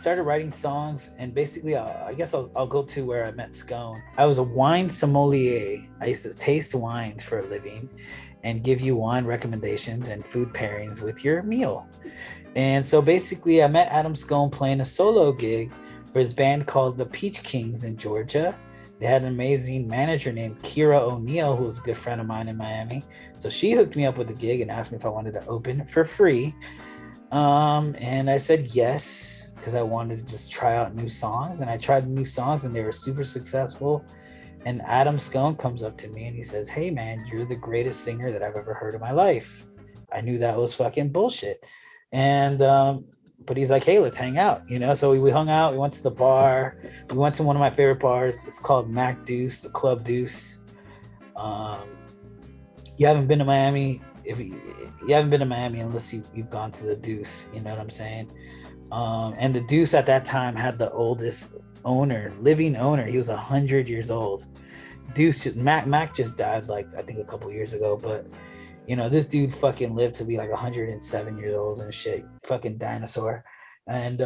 started writing songs, and basically, I guess I'll go to where I met Scone. I was a wine sommelier. I used to taste wines for a living and give you wine recommendations and food pairings with your meal. And so basically, I met Adam Scone playing a solo gig for his band called the Peach Kings in Georgia. They had an amazing manager named Kira O'Neill, who was a good friend of mine in Miami. So she hooked me up with the gig and asked me if I wanted to open for free. And I said yes, because I wanted to just try out new songs. And I tried new songs and they were super successful. And Adam Scone comes up to me and he says, "Hey man, you're the greatest singer that I've ever heard in my life." I knew that was fucking bullshit. And but he's like, "Hey, let's hang out," So we hung out. We went to the bar. We went to one of my favorite bars. It's called Mac Deuce, the Club Deuce. You haven't been to Miami. If you haven't been to Miami unless you've gone to the Deuce, you know what I'm saying? And the Deuce at that time had the oldest living owner. He was 100 years old. Deuce, Mac just died like I think a couple years ago, but this dude fucking lived to be like 107 years old and shit, fucking dinosaur. And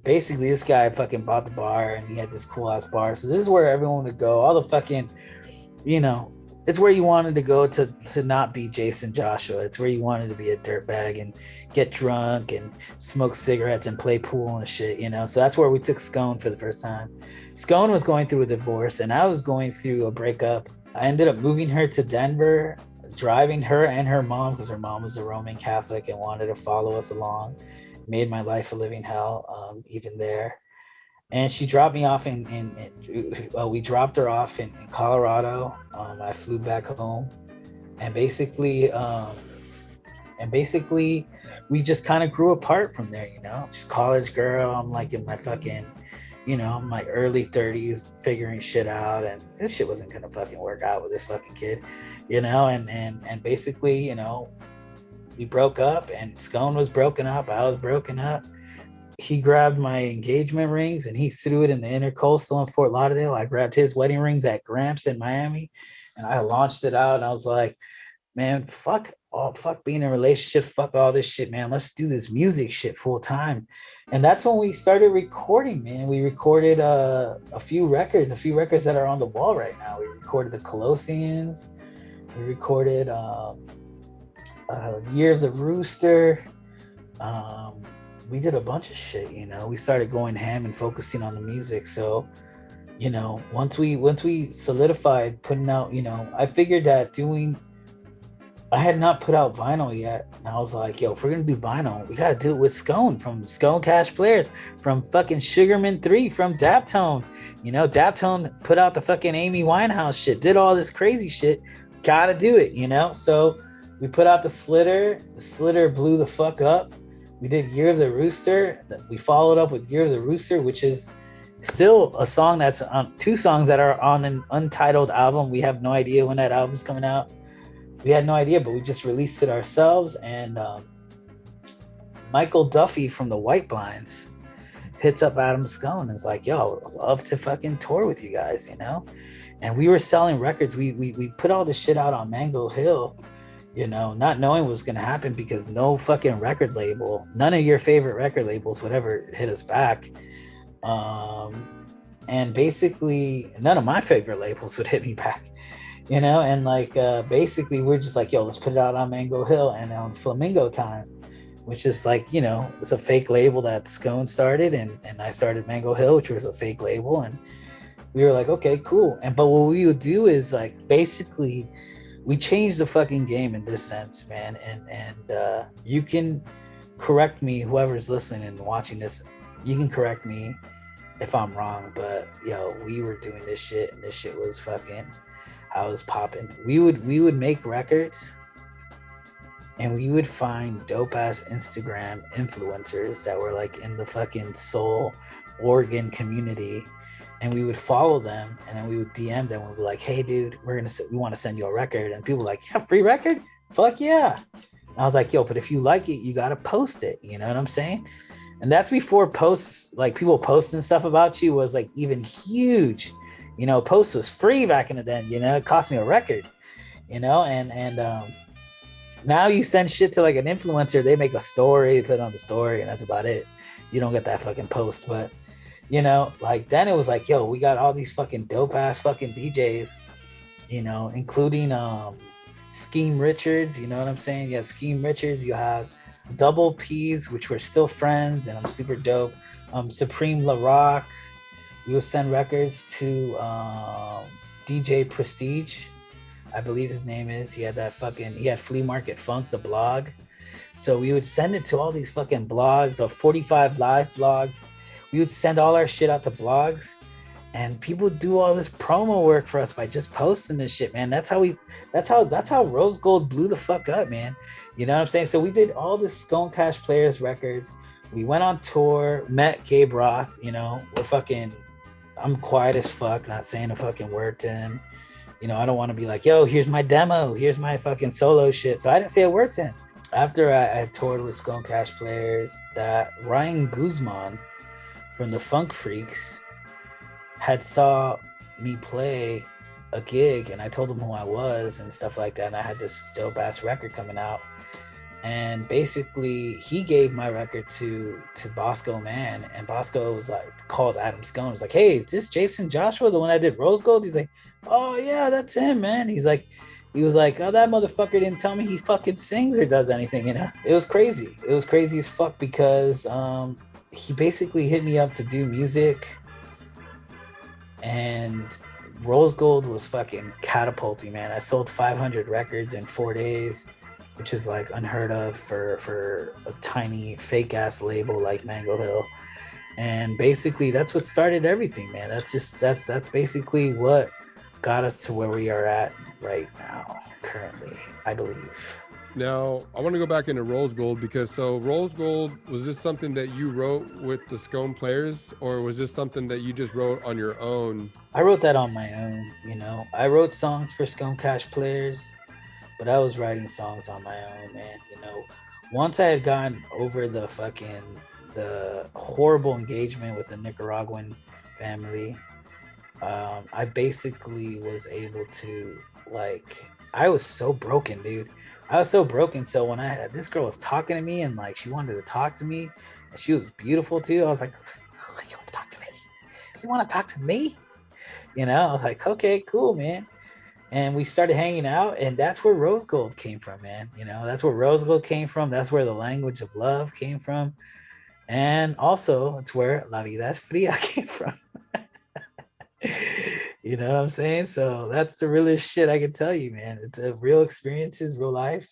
basically this guy fucking bought the bar and he had this cool ass bar. So this is where everyone would go. All the fucking, it's where you wanted to go to not be Jason Joshua. It's where you wanted to be a dirtbag and get drunk and smoke cigarettes and play pool and shit, So that's where we took Scone for the first time. Scone was going through a divorce and I was going through a breakup. I ended up moving her to Denver, driving her and her mom, because her mom was a Roman Catholic and wanted to follow us along. Made my life a living hell, even there. And she dropped me off we dropped her off in Colorado. I flew back home, and basically we just kind of grew apart from there. She's a college girl. I'm like in my fucking, my early 30s, figuring shit out, and this shit wasn't gonna fucking work out with this fucking kid, and basically, we broke up, and Scone was broken up. I was broken up. He grabbed my engagement rings and he threw it in the Intercoastal in Fort Lauderdale. I grabbed his wedding rings at Gramps in Miami, and I launched it out. And I was like, man, fuck being in a relationship. Fuck all this shit, man. Let's do this music shit full time. And that's when we started recording, man. We recorded a few records that are on the wall right now. We recorded the Colossians. We recorded Year of the Rooster. We did a bunch of shit, we started going ham and focusing on the music. So, once we solidified putting out, I figured that I had not put out vinyl yet. And I was like, yo, if we're going to do vinyl, we got to do it with Scone, from Scone Cash Players, from fucking Sugarman 3, from Daptone. Daptone put out the fucking Amy Winehouse shit, did all this crazy shit. Got to do it, So we put out the Slitter. The Slitter blew the fuck up. We did Year of the Rooster. We followed up with Year of the Rooster, which is still a song that's on two songs that are on an untitled album. We have no idea when that album's coming out. We had no idea, but we just released it ourselves. And Michael Duffy from the White Blinds hits up Adam Scone and is like, yo, I'd love to fucking tour with you guys, And we were selling records. We put all this shit out on Mango Hill, not knowing what was going to happen, because no fucking record label, none of your favorite record labels would ever hit us back. And basically none of my favorite labels would hit me back, and basically we're just like, yo, let's put it out on Mango Hill and on Flamingo Time, which is like, it's a fake label that Scone started, and I started Mango Hill, which was a fake label. And we were like, okay, cool. But what we would do is like, basically we changed the fucking game in this sense, man. And you can correct me, whoever's listening and watching this, you can correct me if I'm wrong, but yo, we were doing this shit and this shit was fucking, I was popping. We would make records and we would find dope ass Instagram influencers that were like in the fucking soul organ community, and we would follow them, and then we would DM them and we'd be like, hey dude, we want to send you a record. And people were like, yeah, free record? Fuck yeah. And I was like, yo, but if you like it, you got to post it. You know what I'm saying? And that's before posts, like people posting stuff about you was like even huge. Post was free back in the day, it cost me a record, and now you send shit to like an influencer, they make a story, put it on the story, and that's about it. you don't get that fucking post. But you know, like then it was like, yo, we got all these fucking dope ass fucking DJs, you know, including Scheme Richards, you know what I'm saying? You have Scheme Richards, you have Double P's, which were still friends, and I'm super dope. Supreme La Rock, we would send records to DJ Prestige, I believe his name is. He had Flea Market Funk, the blog. So we would send it to all these fucking blogs or 45 live blogs. We would send all our shit out to blogs, and people do all this promo work for us by just posting this shit, man. That's how Rose Gold blew the fuck up, man. You know what I'm saying? So we did all this Scone Cash Players records. We went on tour, met Gabe Roth, you know, I'm quiet as fuck, not saying a fucking word to him. You know, I don't want to be like, yo, here's my demo, here's my fucking solo shit. So I didn't say a word to him. After I toured with Scone Cash Players, that Ryan Guzman from the Funk Freaks had saw me play a gig, and I told him who I was and stuff like that, and I had this dope ass record coming out, and basically he gave my record to Bosco Mann, and Bosco was like, called Adam Scone, was like, hey, is this Jason Joshua, the one I did Rose Gold? He's like, oh yeah, that's him, man. He was like, oh, that motherfucker didn't tell me he fucking sings or does anything, you know? It was crazy as fuck, because he basically hit me up to do music, and Rose Gold was fucking catapulting, man. I sold 500 records in 4 days, which is like unheard of for a tiny fake ass label like Mango Hill. And basically that's what started everything, man. That's basically what got us to where we are at right now, currently, I believe. Now, I want to go back into Rose Gold, because Rose Gold, was this something that you wrote with the Scone Players, or was this something that you just wrote on your own? I wrote that on my own, you know. I wrote songs for Scone Cash Players, but I was writing songs on my own, man. You know, once I had gotten over the horrible engagement with the Nicaraguan family, I basically was able to, like, I was so broken, dude. I was so broken. So when this girl was talking to me, and like she wanted to talk to me, and she was beautiful too, I was like, oh, you want to talk to me? You want to talk to me? You know, I was like, okay, cool, man. And we started hanging out, and that's where Rose Gold came from, man. You know, that's where Rose Gold came from. That's where the language of love came from. And also, it's where La Vida es Fria came from. You know what I'm saying? So that's the realest shit I can tell you, man. It's a real experiences, real life.